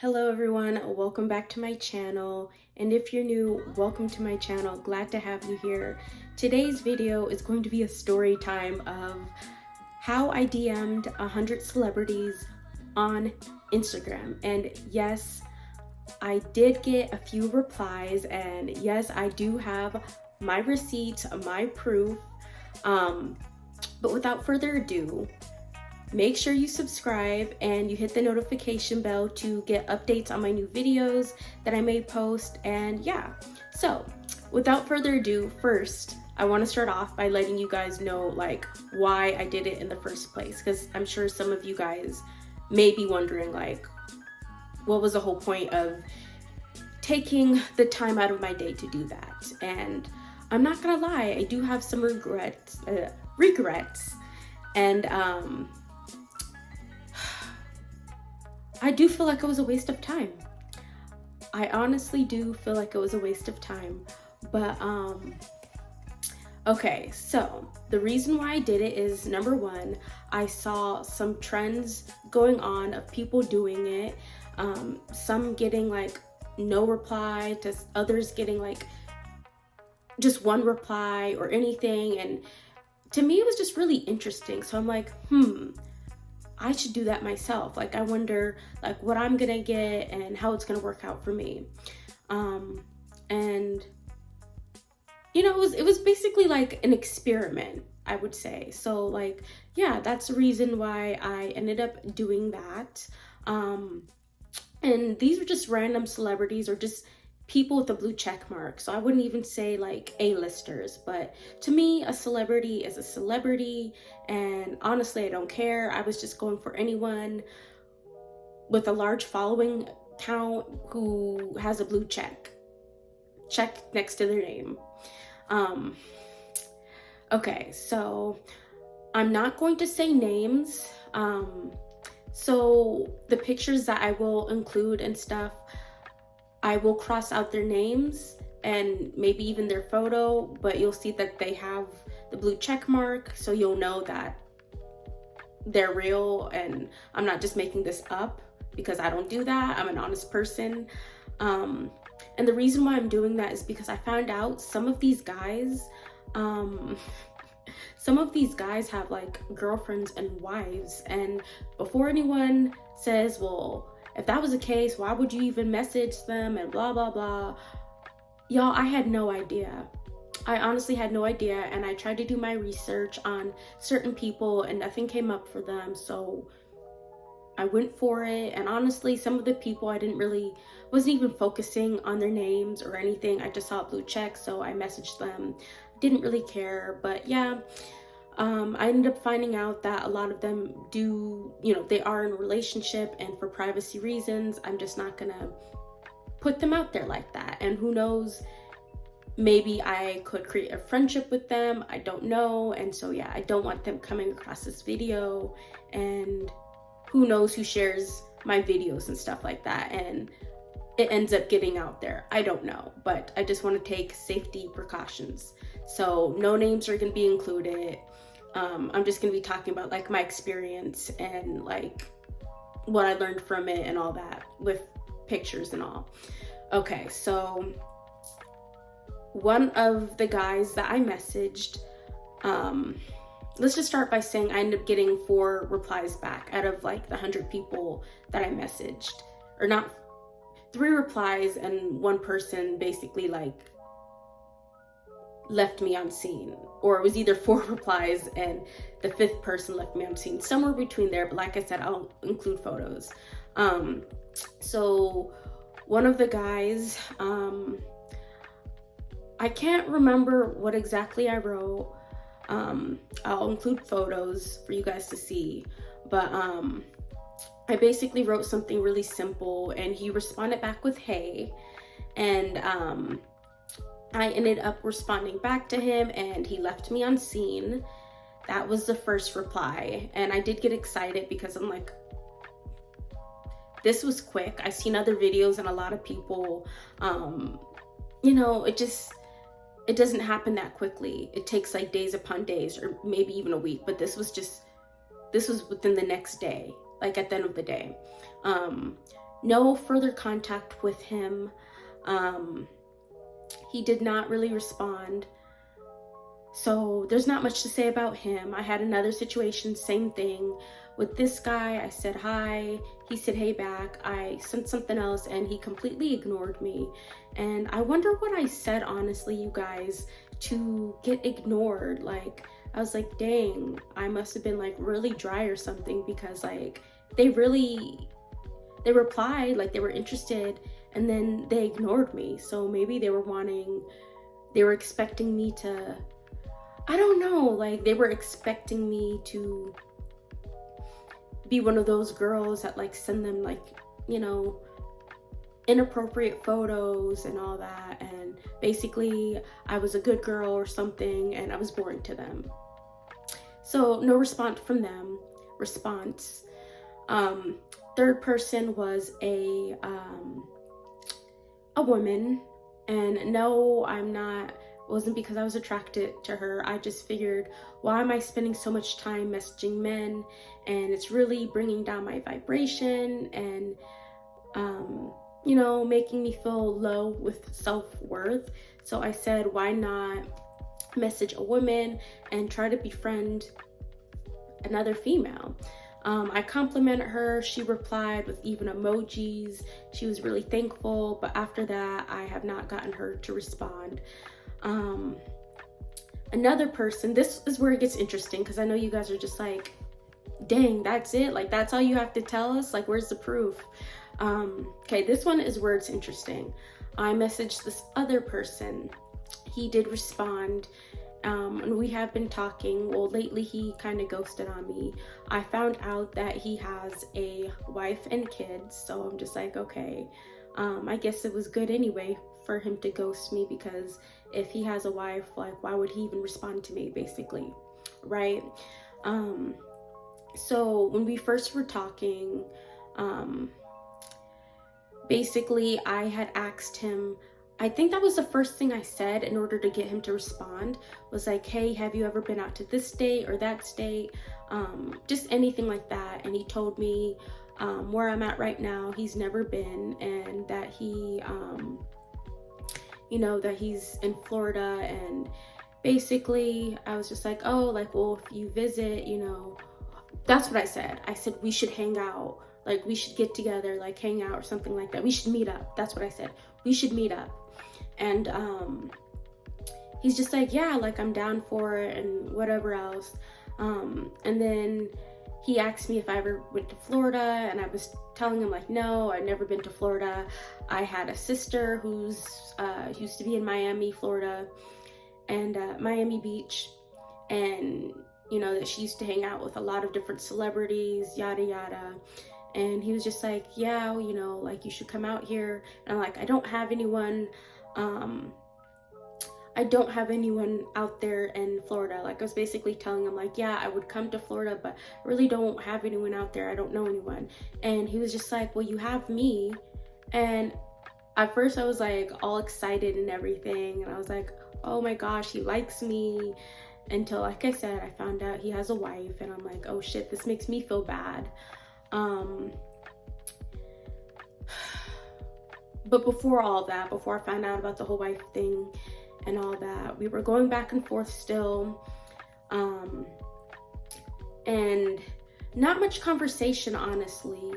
Hello everyone, welcome back to my channel, and if you're new, welcome to my channel. Glad to have you here. Today's video is going to be a story time of how I DM'd 100 celebrities on Instagram. And yes, I did get a few replies, and yes, I do have my receipts, my proof. But without further ado, make sure you subscribe and you hit the notification bell to get updates on my new videos that I may post. And yeah, so without further ado, first, I want to start off by letting you guys know like why I did it in the first place, because I'm sure some of you guys may be wondering like, what was the whole point of taking the time out of my day to do that? And I'm not gonna lie, I do have some regrets, and I do feel like it was a waste of time. I honestly do feel like it was a waste of time. But okay, so the reason why I did it is, number one, I saw some trends going on of people doing it. Some getting like no reply, to others getting like just one reply or anything. And to me, it was just really interesting. So I'm like, I should do that myself. Like, I wonder like what I'm gonna get and how it's gonna work out for me. And you know, it was basically like an experiment, I would say. So like, yeah, that's the reason why I ended up doing that. And these were just random celebrities or just people with a blue check mark. So I wouldn't even say like A-listers, but to me, a celebrity is a celebrity. And honestly, I don't care. I was just going for anyone with a large following count who has a blue check next to their name. Okay, so I'm not going to say names. So the pictures that I will include and stuff, I will cross out their names and maybe even their photo, but you'll see that they have the blue check mark, so you'll know that they're real and I'm not just making this up, because I don't do that. I'm an honest person. And the reason why I'm doing that is because I found out some of these guys have like girlfriends and wives. And before anyone says, well, if that was the case, why would you even message them and blah, blah, blah. Y'all, I had no idea. I honestly had no idea. And I tried to do my research on certain people and nothing came up for them. So I went for it. And honestly, some of the people wasn't even focusing on their names or anything. I just saw a blue check, so I messaged them. Didn't really care, but yeah. I ended up finding out that a lot of them do, they are in a relationship, and for privacy reasons, I'm just not gonna put them out there like that. And who knows, maybe I could create a friendship with them. I don't know. And so yeah, I don't want them coming across this video, and who knows who shares my videos and stuff like that, and it ends up getting out there. I don't know, but I just want to take safety precautions. So no names are going to be included. I'm just going to be talking about like my experience and like what I learned from it and all that, with pictures and all. Okay, so one of the guys that I messaged, let's just start by saying I ended up getting 4 replies back out of like the 100 people that I messaged. Or not, 3 replies, and one person basically like left me on scene. Or it was either 4 replies and the 5th person left me on scene. Somewhere between there, but like I said, I'll include photos. So one of the guys, I can't remember what exactly I wrote. I'll include photos for you guys to see, but I basically wrote something really simple, and he responded back with hey, and I ended up responding back to him, and he left me on scene. That was the first reply, and I did get excited because I'm like, this was quick. I've seen other videos and a lot of people, it doesn't happen that quickly. It takes like days upon days, or maybe even a week, but this was within the next day, like at the end of the day. No further contact with him. He did not really respond. So there's not much to say about him. I had another situation, same thing with this guy. I said hi, he said hey back. I sent something else and he completely ignored me. And I wonder what I said, honestly, you guys, to get ignored. Like, I was like, dang, I must have been like really dry or something, because like they replied like they were interested, and then they ignored me. So maybe they were expecting me to, I don't know, like they were expecting me to be one of those girls that like send them like, you know, inappropriate photos and all that, and basically I was a good girl or something and I was boring to them. So no response from them. Third person was a woman, and no, wasn't because I was attracted to her. I just figured, why am I spending so much time messaging men, and it's really bringing down my vibration and you know, making me feel low with self-worth. So I said, why not message a woman and try to befriend another female? I complimented her. She replied with even emojis. She was really thankful, but after that I have not gotten her to respond. Another person, this is where it gets interesting, because I know you guys are just like, dang, that's it, like that's all you have to tell us, like where's the proof? Okay, this one is where it's interesting. I messaged this other person. He did respond, and we have been talking. Well, lately he kind of ghosted on me. I found out that he has a wife and kids, so I'm just like, okay, I guess it was good anyway for him to ghost me, because if he has a wife, like why would he even respond to me, basically, right? So when we first were talking, basically I had asked him, I think that was the first thing I said in order to get him to respond, was like, hey, have you ever been out to this state or that state? Just anything like that. And he told me where I'm at right now, he's never been, and that he, you know, that he's in Florida. And basically I was just like, oh, like, well, if you visit, you know, that's what I said. I said, we should hang out. Like, we should get together, like hang out or something like that. We should meet up. That's what I said. We should meet up. And he's just like, yeah, like I'm down for it and whatever else. And then he asked me if I ever went to Florida, and I was telling him like, no, I've never been to Florida. I had a sister who's used to be in Miami, Florida, and Miami Beach, and you know that she used to hang out with a lot of different celebrities, yada yada. And he was just like, yeah, you know, like you should come out here. And I'm like, I don't have anyone out there in Florida. Like I was basically telling him like, yeah, I would come to Florida, but I really don't have anyone out there. I don't know anyone. And he was just like, well, you have me. And at first I was like all excited and everything, and I was like, oh my gosh, he likes me. Until, like I said, I found out he has a wife, and I'm like, oh shit, this makes me feel bad. But before all that, before I found out about the whole wife thing and all that, we were going back and forth still, and not much conversation, honestly.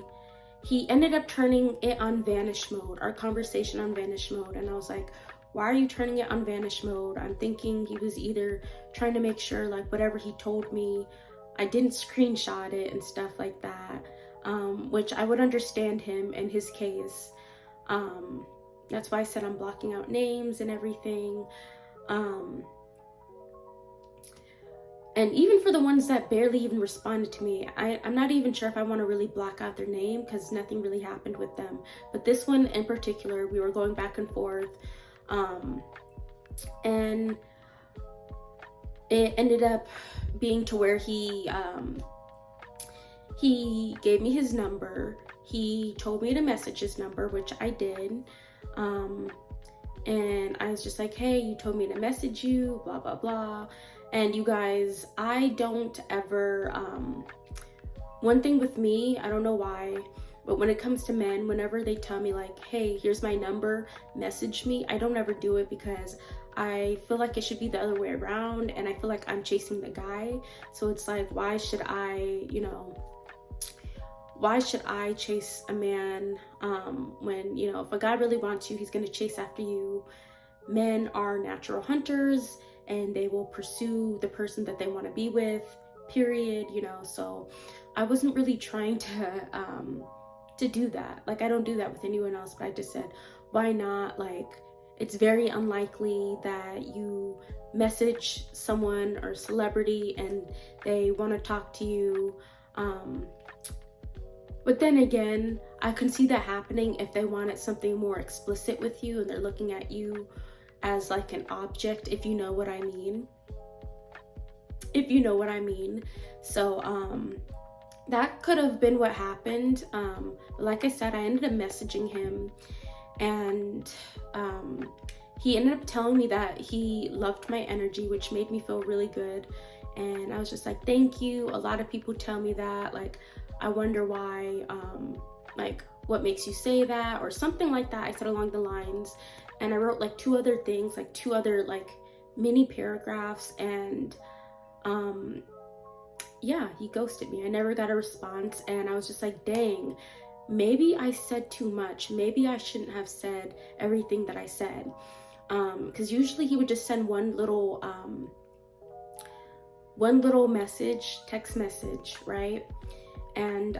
He ended up turning it on vanish mode, our conversation on vanish mode, and I was like, why are you turning it on vanish mode? I'm thinking he was either trying to make sure like whatever he told me, I didn't screenshot it and stuff like that, which I would understand him in his case. That's why I said I'm blocking out names and everything. And even for the ones that barely even responded to me, I'm not even sure if I want to really block out their name, because nothing really happened with them. But this one in particular, we were going back and forth. And it ended up being to where he gave me his number. He told me to message his number, which I did. And I was just like, hey, you told me to message you, blah, blah, blah. And you guys, I don't ever, one thing with me, I don't know why, But when it comes to men, whenever they tell me like, hey, here's my number, message me, I don't ever do it, because I feel like it should be the other way around, and I feel like I'm chasing the guy. So it's like, why should I, why should I chase a man when, if a guy really wants you, he's going to chase after you. Men are natural hunters, and they will pursue the person that they want to be with, period. So I wasn't really trying to do that. Like, I don't do that with anyone else, but I just said, why not? Like, it's very unlikely that you message someone or celebrity and they want to talk to you. But then again, I can see that happening if they wanted something more explicit with you and they're looking at you as like an object, if you know what I mean. So that could have been what happened. Like I said, I ended up messaging him, and he ended up telling me that he loved my energy, which made me feel really good. And I was just like, thank you. A lot of people tell me that, like, I wonder why, like, what makes you say that, or something like that. I said along the lines, and I wrote like two other things, like two other like mini paragraphs, and yeah, he ghosted me. I never got a response, and I was just like, dang, maybe I said too much. Maybe I shouldn't have said everything that I said, because usually he would just send one little message, text message, right? And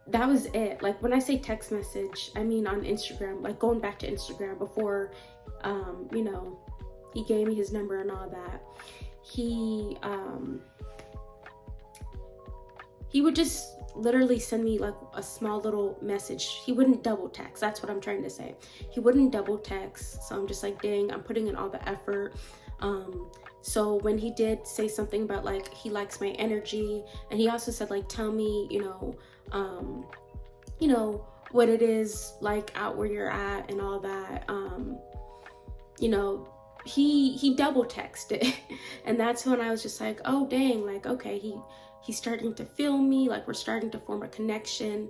that was it. Like, when I say text message, I mean on Instagram, like going back to Instagram before he gave me his number and all that. He would just literally send me like a small little message. He wouldn't double text. That's what I'm trying to say. He wouldn't double text. So I'm just like, dang, I'm putting in all the effort. So when he did say something about like he likes my energy, and he also said like, tell me, what it is like out where you're at and all that, he double texted. And that's when I was just like, oh dang, like, okay, he's starting to feel me, like we're starting to form a connection.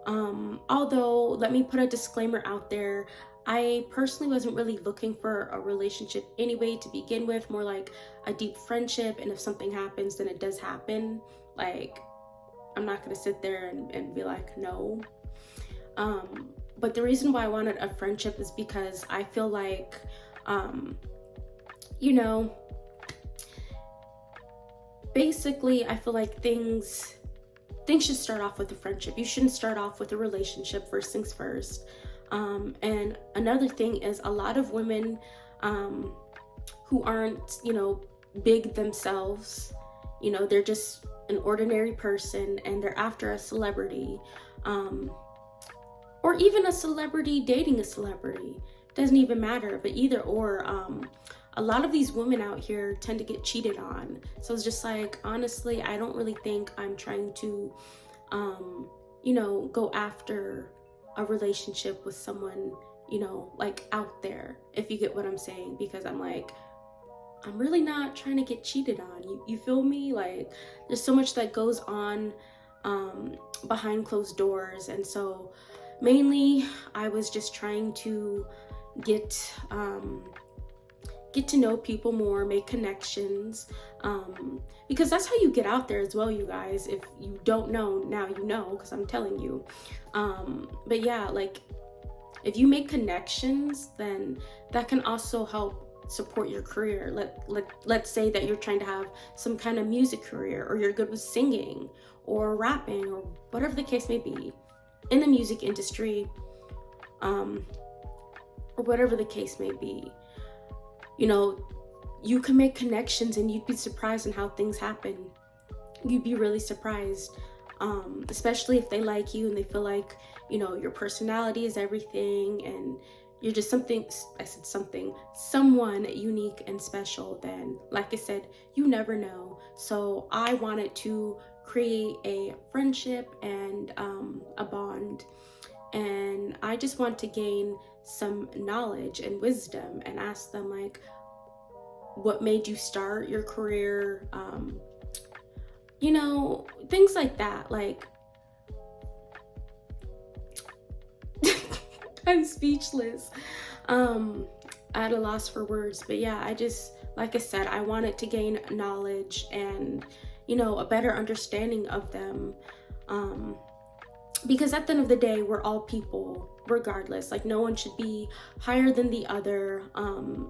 Although, let me put a disclaimer out there, I personally wasn't really looking for a relationship anyway to begin with, more like a deep friendship, and if something happens, then it does happen. Like, I'm not gonna sit there and be like, no. But the reason why I wanted a friendship is because I feel like, basically, I feel like things should start off with a friendship. You shouldn't start off with a relationship, first things first. And another thing is, a lot of women who aren't, big themselves, they're just an ordinary person, and they're after a celebrity, or even a celebrity dating a celebrity. Doesn't even matter, but either or, a lot of these women out here tend to get cheated on. So it's just like, honestly, I don't really think I'm trying to, go after a relationship with someone, like out there, if you get what I'm saying, because I'm like, I'm really not trying to get cheated on. You feel me? Like, there's so much that goes on behind closed doors. And so mainly I was just trying to get to know people more, make connections, because that's how you get out there as well, you guys. If you don't know, now you know, because I'm telling you. But yeah, like, if you make connections, then that can also help support your career. Let's say that you're trying to have some kind of music career, or you're good with singing or rapping, or whatever the case may be in the music industry, or whatever the case may be. You can make connections, and you'd be surprised in how things happen. You'd be really surprised, especially if they like you and they feel like, your personality is everything, and you're just someone unique and special. Then, like I said, you never know. So I wanted to create a friendship and a bond, and I just want to gain some knowledge and wisdom, and ask them, like, what made you start your career? you know, things like that. Like, I'm speechless. At a loss for words. But yeah, I just, like I said, I wanted to gain knowledge and, you know, a better understanding of them. Because at the end of the day, we're all people regardless. Like, no one should be higher than the other,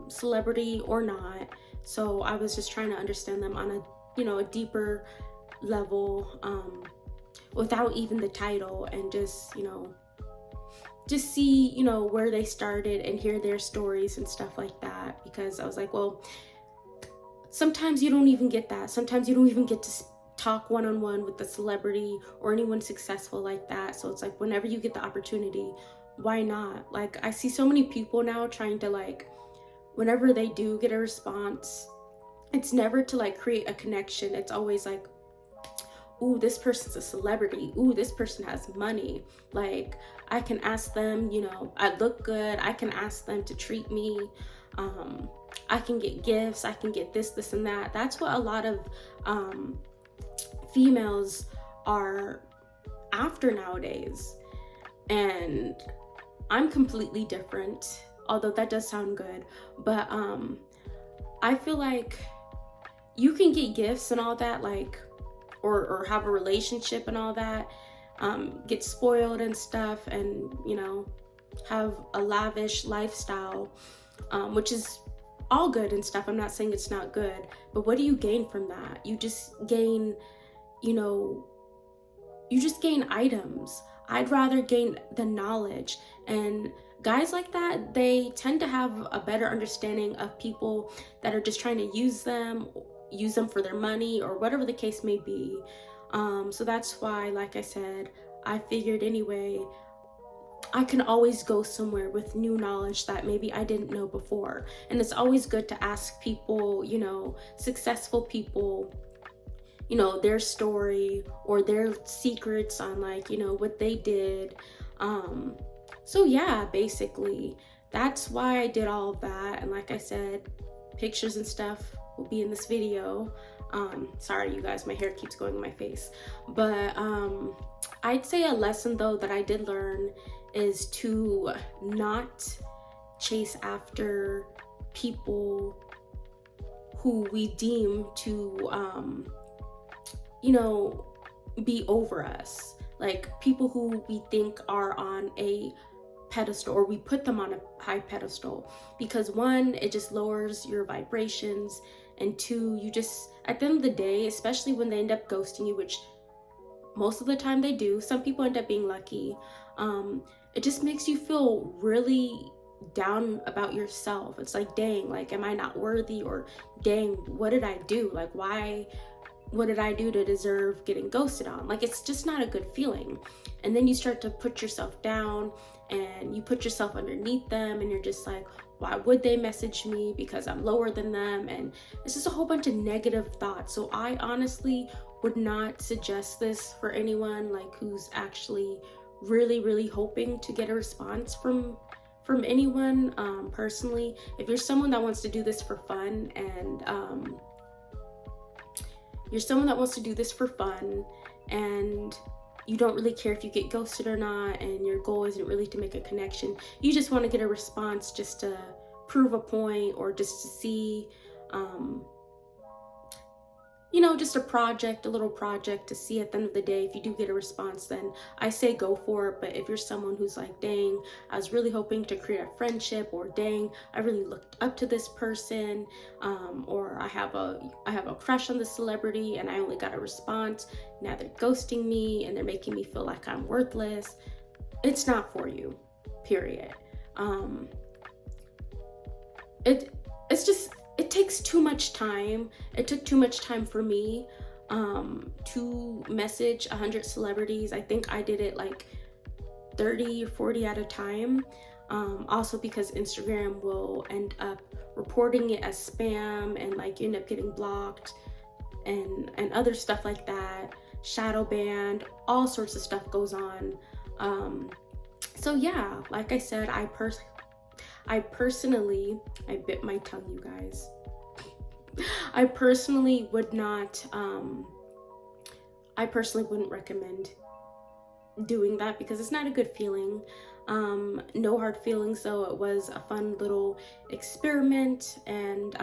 celebrity or not. So I was just trying to understand them on a, you know, a deeper level, without even the title, and just, you know, just see, you know, where they started and hear their stories and stuff like that. Because I was like, well, sometimes you don't even get that. Sometimes you don't even get to talk one-on-one with the celebrity or anyone successful like that. So it's like, whenever you get the opportunity, why not? Like, I see so many people now trying to, like, whenever they do get a response, it's never to like create a connection. It's always like, ooh, this person's a celebrity. Ooh, this person has money. Like, I can ask them, you know, I look good. I can ask them to treat me. I can get gifts. I can get this, and that. That's what a lot of females are after nowadays. And I'm completely different, although that does sound good. But I feel like you can get gifts and all that, like, or have a relationship and all that, get spoiled and stuff, and, you know, have a lavish lifestyle, which is all good and stuff. I'm not saying it's not good, but what do you gain from that? You just gain, you know, you just gain items. I'd rather gain the knowledge. And guys like that, they tend to have a better understanding of people that are just trying to use them for their money or whatever the case may be. So that's why, like I said, I figured anyway, I can always go somewhere with new knowledge that maybe I didn't know before. And it's always good to ask people, you know, successful people, you know, their story or their secrets on, like, you know, what they did. So yeah, basically that's why I did all of that. And like I said, pictures and stuff will be in this video. Sorry you guys, my hair keeps going in my face. But I'd say a lesson though that I did learn is to not chase after people who we deem to you know, be over us. Like, people who we think are on a pedestal, or we put them on a high pedestal, because one, it just lowers your vibrations, and two, you just, at the end of the day, especially when they end up ghosting you, which most of the time they do, some people end up being lucky, it just makes you feel really down about yourself. It's like, dang, like, am I not worthy? Or dang, what did I do? Like, what did I do to deserve getting ghosted on? Like, it's just not a good feeling. And then you start to put yourself down and you put yourself underneath them, and you're just like, why would they message me? Because I'm lower than them. And it's just a whole bunch of negative thoughts. So I honestly would not suggest this for anyone, like, who's actually really, really hoping to get a response from anyone. Personally, if you're someone that wants to do this for fun, and you don't really care if you get ghosted or not, and your goal isn't really to make a connection, you just want to get a response just to prove a point, or just to see, you know, just a little project to see at the end of the day. If you do get a response, then I say go for it. But if you're someone who's like, dang, I was really hoping to create a friendship, or dang, I really looked up to this person, or I have a crush on the celebrity and I only got a response, now they're ghosting me and they're making me feel like I'm worthless, it's not for you, period. It takes too much time. It took too much time for me to message 100 celebrities. I think I did it like 30 or 40 at a time. Also because Instagram will end up reporting it as spam, and like you end up getting blocked and other stuff like that, shadow banned, all sorts of stuff goes on. So yeah, like I said, I personally, I bit my tongue, you guys. I personally would not I personally wouldn't recommend doing that because it's not a good feeling. No hard feelings though. It was a fun little experiment. And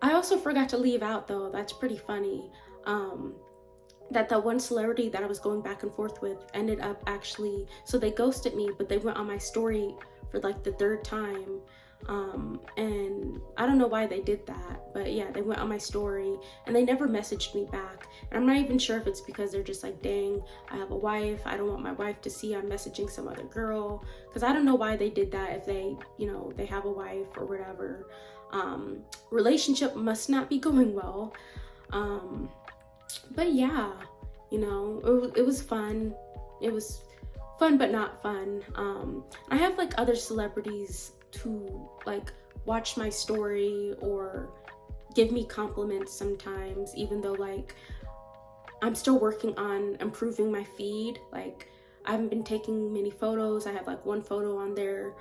I also forgot to leave out though, that's pretty funny, that the one celebrity that I was going back and forth with ended up actually, so they ghosted me, but they went on my story for like the third time. And I don't know why they did that, but yeah, they went on my story and they never messaged me back. And I'm not even sure if it's because they're just like, dang, I have a wife, I don't want my wife to see I'm messaging some other girl, because I don't know why they did that if they, you know, they have a wife or whatever. Relationship must not be going well. But yeah, you know, it was fun. It was fun but not fun. I have like other celebrities to like watch my story or give me compliments sometimes, even though like I'm still working on improving my feed. Like I haven't been taking many photos. I have like one photo on there.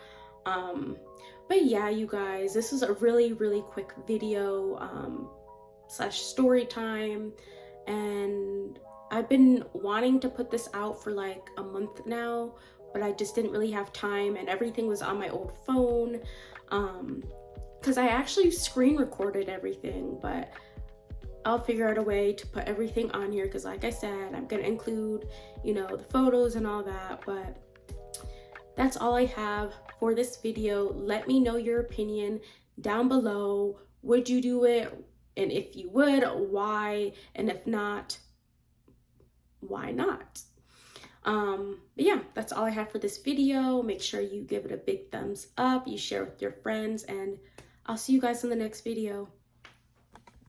But yeah, you guys, this was a really, really quick video slash story time. And I've been wanting to put this out for like a month now, but I just didn't really have time, and everything was on my old phone. Because I actually screen recorded everything, but I'll figure out a way to put everything on here because like I said, I'm gonna include, you know, the photos and all that. But that's all I have for this video. Let me know your opinion down below. Would you do it? And if you would, why? And if not, why not? But yeah, that's all I have for this video. Make sure you give it a big thumbs up, you share with your friends, and I'll see you guys in the next video.